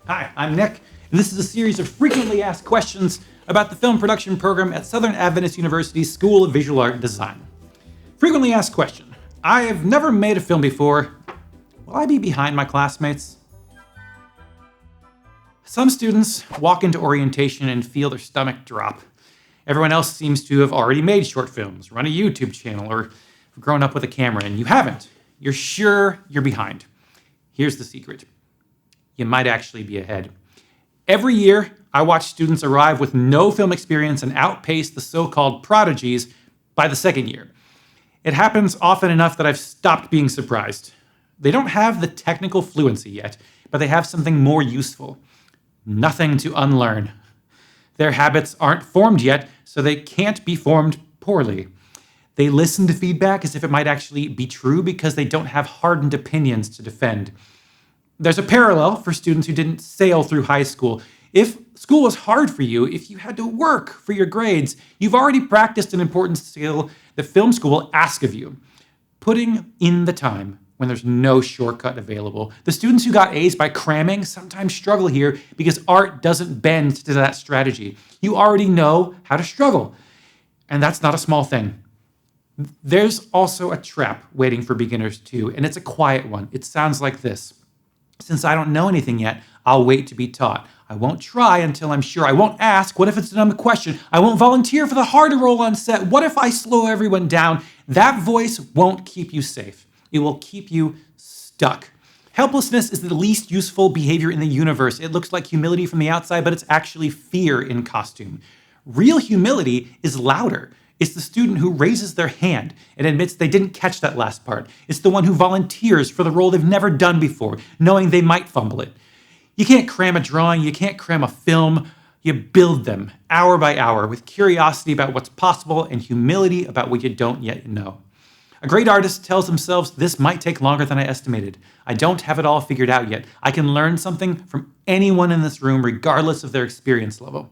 Hi, I'm Nick, and this is a series of frequently asked questions about the film production program at Southern Adventist University's School of Visual Art and Design. Frequently asked question. I have never made a film before. Will I be behind my classmates? Some students walk into orientation and feel their stomach drop. Everyone else seems to have already made short films, run a YouTube channel, or grown up with a camera, and you haven't. You're sure you're behind. Here's the secret. You might actually be ahead. Every year, I watch students arrive with no film experience and outpace the so-called prodigies by the second year. It happens often enough that I've stopped being surprised. They don't have the technical fluency yet, but they have something more useful. Nothing to unlearn. Their habits aren't formed yet, so they can't be formed poorly. They listen to feedback as if it might actually be true because they don't have hardened opinions to defend. There's a parallel for students who didn't sail through high school. If school was hard for you, if you had to work for your grades, you've already practiced an important skill that film school will ask of you. Putting in the time when there's no shortcut available. The students who got A's by cramming sometimes struggle here because art doesn't bend to that strategy. You already know how to struggle, and that's not a small thing. There's also a trap waiting for beginners too, and it's a quiet one. It sounds like this. Since I don't know anything yet, I'll wait to be taught. I won't try until I'm sure. I won't ask. What if it's a dumb question? I won't volunteer for the harder role on set. What if I slow everyone down? That voice won't keep you safe. It will keep you stuck. Helplessness is the least useful behavior in the universe. It looks like humility from the outside, but it's actually fear in costume. Real humility is louder. It's the student who raises their hand and admits they didn't catch that last part. It's the one who volunteers for the role they've never done before, knowing they might fumble it. You can't cram a drawing, you can't cram a film. You build them hour by hour with curiosity about what's possible and humility about what you don't yet know. A great artist tells themselves, this might take longer than I estimated. I don't have it all figured out yet. I can learn something from anyone in this room, regardless of their experience level.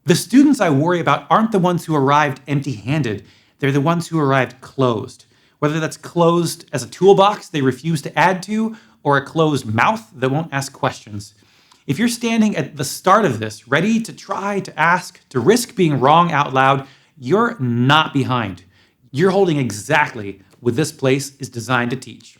The students I worry about aren't the ones who arrived empty-handed. They're the ones who arrived closed. Whether that's closed as a toolbox they refuse to add to, or a closed mouth that won't ask questions. If you're standing at the start of this, ready to try, to ask, to risk being wrong out loud, you're not behind. You're holding exactly what this place is designed to teach.